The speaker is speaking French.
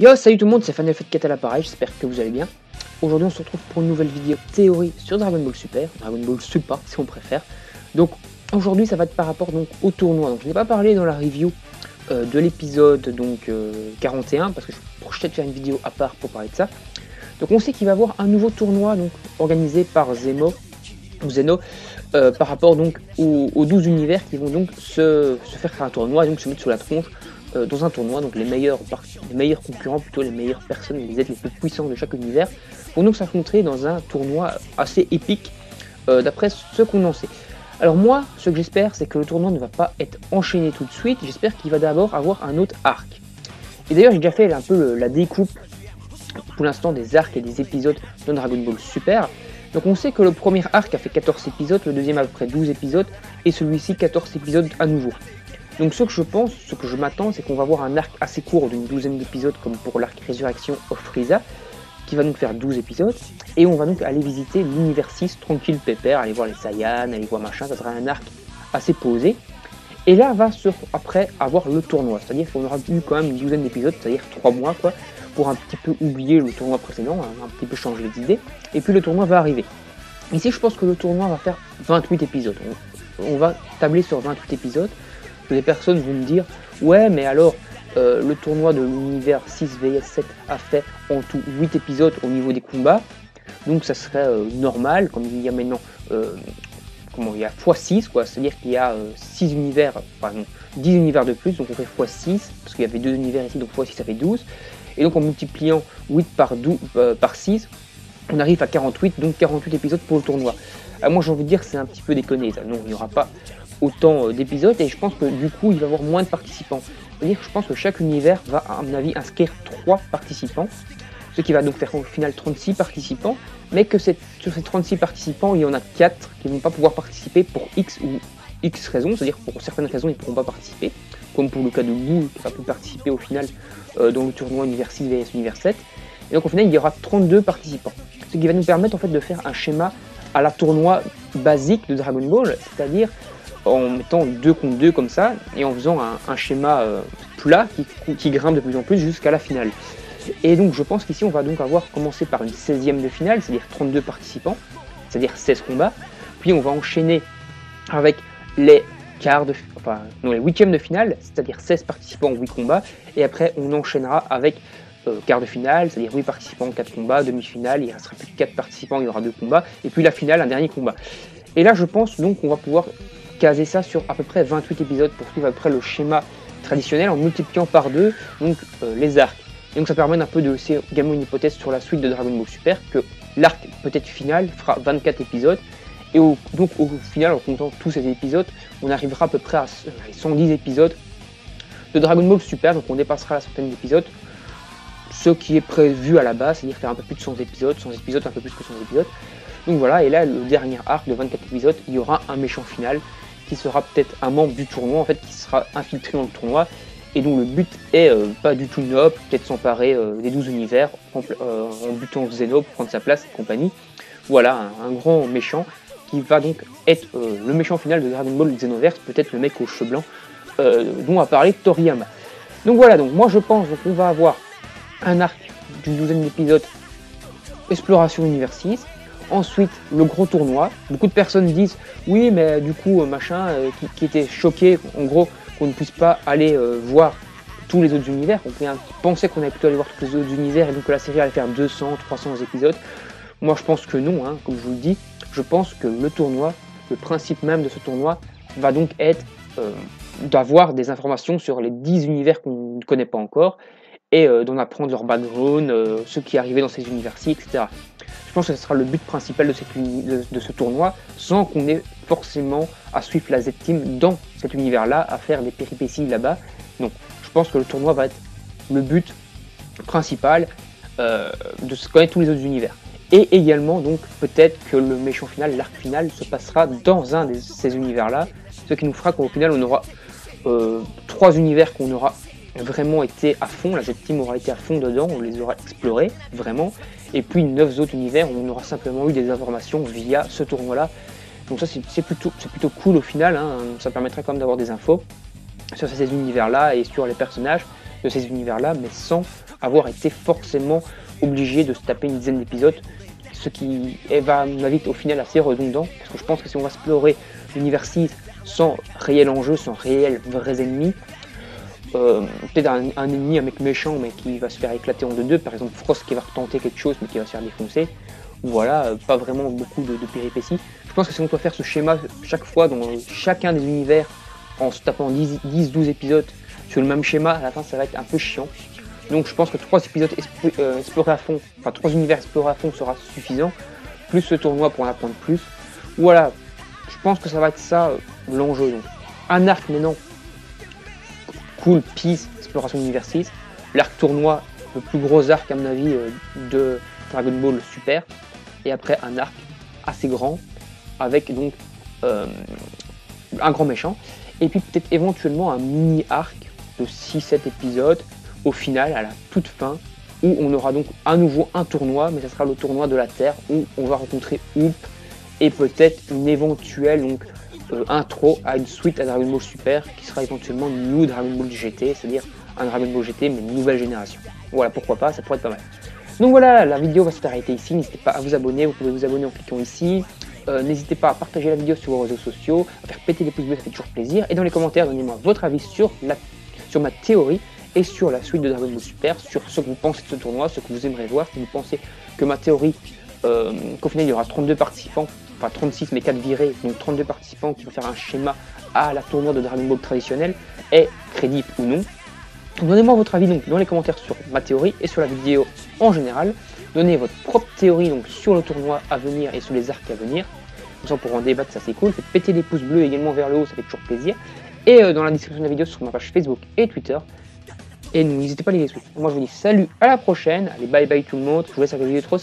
Yo, salut tout le monde, c'est FanelFat4 à l'appareil, j'espère que vous allez bien. Aujourd'hui on se retrouve pour une nouvelle vidéo théorie sur Dragon Ball Super, Dragon Ball Super si on préfère. Donc aujourd'hui ça va être par rapport donc au tournoi. Donc je n'ai pas parlé dans la review de l'épisode 41 parce que je projetais de faire une vidéo à part pour parler de ça. Donc on sait qu'il va y avoir un nouveau tournoi donc organisé par Zeno par rapport donc aux 12 univers qui vont donc se faire un tournoi et donc se mettre sous la tronche dans un tournoi. Donc les meilleurs concurrents, plutôt les meilleures personnes, les êtres les plus puissants de chaque univers vont donc s'affronter dans un tournoi assez épique d'après ce qu'on en sait. Alors moi, ce que j'espère, c'est que le tournoi ne va pas être enchaîné tout de suite, j'espère qu'il va d'abord avoir un autre arc. Et d'ailleurs j'ai déjà fait un peu la découpe pour l'instant des arcs et des épisodes de Dragon Ball Super. Donc on sait que le premier arc a fait 14 épisodes, le deuxième à peu près 12 épisodes, et celui-ci 14 épisodes à nouveau. Donc ce que je pense, ce que je m'attends, c'est qu'on va avoir un arc assez court d'une douzaine d'épisodes, comme pour l'arc Résurrection of Frieza, qui va donc faire 12 épisodes, et on va donc aller visiter l'univers 6, tranquille pépère, aller voir les Saiyans, aller voir machin, ça sera un arc assez posé. Et là va après avoir le tournoi, c'est-à-dire qu'on aura eu quand même une douzaine d'épisodes, c'est-à-dire 3 mois quoi, pour un petit peu oublier le tournoi précédent, un petit peu changer les idées, et puis le tournoi va arriver. Ici je pense que le tournoi va faire 28 épisodes, on va tabler sur 28 épisodes. Les personnes vont me dire ouais mais alors le tournoi de l'univers 6 vs 7 a fait en tout 8 épisodes au niveau des combats, donc ça serait normal, comme il y a maintenant il y a x6 quoi, c'est-à-dire qu'il y a 6 univers, pardon, 10 univers de plus, donc on fait x6 parce qu'il y avait 2 univers ici, donc x6 ça fait 12, et donc en multipliant 8 par 6 on arrive à 48, donc 48 épisodes pour le tournoi. Moi j'ai envie de dire que c'est un petit peu déconné ça. Non, il n'y aura pas autant d'épisodes et je pense que du coup il va y avoir moins de participants. C'est-à-dire que je pense que chaque univers va à mon avis inscrire 3 participants, ce qui va donc faire au final 36 participants, mais que sur ces 36 participants il y en a 4 qui ne vont pas pouvoir participer pour X ou X raisons, c'est-à-dire pour certaines raisons ils ne pourront pas participer, comme pour le cas de Boo qui n'a pas pu participer au final dans le tournoi univers 6 vs univers 7, et donc au final il y aura 32 participants, ce qui va nous permettre en fait de faire un schéma à la tournoi basique de Dragon Ball, c'est-à-dire en mettant 2 contre 2 comme ça, et en faisant un schéma plat qui grimpe de plus en plus jusqu'à la finale. Et donc je pense qu'ici on va donc avoir commencé par une 16e de finale, c'est-à-dire 32 participants, c'est-à-dire 16 combats, puis on va enchaîner avec les les 8e de finale, c'est-à-dire 16 participants, 8 combats, et après on enchaînera avec quart de finale, c'est-à-dire 8 participants, 4 combats, demi-finale, il ne restera plus que 4 participants, il y aura 2 combats, et puis la finale, un dernier combat. Et là je pense donc qu'on va pouvoir caser ça sur à peu près 28 épisodes pour suivre après le schéma traditionnel en multipliant par 2 donc les arcs. Et donc ça permet un peu de laisser également une hypothèse sur la suite de Dragon Ball Super, que l'arc peut-être final fera 24 épisodes, et donc au final en comptant tous ces épisodes, on arrivera à peu près à 110 épisodes de Dragon Ball Super, donc on dépassera la centaine d'épisodes, ce qui est prévu à la base, c'est-à-dire faire un peu plus de 100 épisodes, un peu plus que 100 épisodes. Donc voilà, et là le dernier arc de 24 épisodes, il y aura un méchant final qui sera peut-être un membre du tournoi en fait, qui sera infiltré dans le tournoi, et dont le but est pas du tout noble, peut-être s'emparer des 12 univers en butant Zeno pour prendre sa place et compagnie. Voilà, un grand méchant qui va donc être le méchant final de Dragon Ball Xenoverse, peut-être le mec aux cheveux blancs dont a parlé Toriyama. Donc voilà, donc moi je pense qu'on va avoir un arc d'une douzaine d'épisodes, exploration univers 6, ensuite le gros tournoi. Beaucoup de personnes disent oui mais du coup machin qui était choqué en gros qu'on ne puisse pas aller voir tous les autres univers, on pensait qu'on allait plutôt aller voir tous les autres univers et donc que la série allait faire 200, 300 épisodes. Moi je pense que non, hein, comme je vous le dis, je pense que le tournoi, le principe même de ce tournoi va donc être d'avoir des informations sur les 10 univers qu'on ne connaît pas encore, et d'en apprendre leur background, ce qui est arrivé dans ces univers-ci, etc. Je pense que ce sera le but principal de ce tournoi, sans qu'on ait forcément à suivre la Z-Team dans cet univers-là, à faire des péripéties là-bas. Donc je pense que le tournoi va être le but principal de se connaître tous les autres univers. Et également, donc peut-être que le méchant final, l'arc final, se passera dans un de ces univers-là, ce qui nous fera qu'au final on aura 3 univers qu'on aura vraiment été à fond, la Z-Team aura été à fond dedans, on les aura explorés vraiment, et puis 9 autres univers où on aura simplement eu des informations via ce tournoi-là. Donc ça c'est plutôt cool au final, hein. Ça permettrait quand même d'avoir des infos sur ces univers-là et sur les personnages de ces univers-là, mais sans avoir été forcément obligé de se taper une dizaine d'épisodes, ce qui va, à mon avis, au final assez redondant, parce que je pense que si on va explorer l'univers 6 sans réel enjeu, sans réels vrais ennemis, peut-être un ennemi, un mec méchant, mais qui va se faire éclater en deux, par exemple Frost qui va retenter quelque chose, mais qui va se faire défoncer, voilà, pas vraiment beaucoup de péripéties. Je pense que si on doit faire ce schéma chaque fois dans chacun des univers, en se tapant 10-12 épisodes sur le même schéma, à la fin ça va être un peu chiant. Donc je pense que 3 épisodes explorés à fond, enfin 3 univers explorés à fond sera suffisant, plus ce tournoi pour en apprendre plus. Voilà, je pense que ça va être ça l'enjeu. Donc un arc maintenant, cool, peace, exploration d'univers 6. L'arc tournoi, le plus gros arc à mon avis de Dragon Ball Super. Et après un arc assez grand, avec donc un grand méchant. Et puis peut-être éventuellement un mini arc de 6-7 épisodes au final, à la toute fin, où on aura donc à nouveau un tournoi, mais ça sera le tournoi de la Terre, où on va rencontrer Hoop et peut-être une éventuelle donc, intro à une suite à Dragon Ball Super, qui sera éventuellement New Dragon Ball GT, c'est-à-dire un Dragon Ball GT mais une nouvelle génération. Voilà, pourquoi pas, ça pourrait être pas mal. Donc voilà, la vidéo va s'arrêter ici, n'hésitez pas à vous abonner, vous pouvez vous abonner en cliquant ici. N'hésitez pas à partager la vidéo sur vos réseaux sociaux, à faire péter les pouces bleus, ça fait toujours plaisir. Et dans les commentaires, donnez-moi votre avis sur ma théorie et sur la suite de Dragon Ball Super, sur ce que vous pensez de ce tournoi, ce que vous aimeriez voir, si vous pensez que ma théorie, qu'au final il y aura 32 participants, enfin 36 mais 4 virés, donc 32 participants qui vont faire un schéma à la tournoi de Dragon Ball traditionnel, est crédible ou non. Donnez-moi votre avis donc dans les commentaires sur ma théorie et sur la vidéo en général. Donnez votre propre théorie donc sur le tournoi à venir et sur les arcs à venir. Comme ça on pourra en débattre, ça c'est cool. Faites péter des pouces bleus également vers le haut, ça fait toujours plaisir. Et dans la description de la vidéo sur ma page Facebook et Twitter. Et n'hésitez pas à les suivre. Moi je vous dis salut, à la prochaine. Allez bye bye tout le monde. Je vous laisse avec la vidéo trop.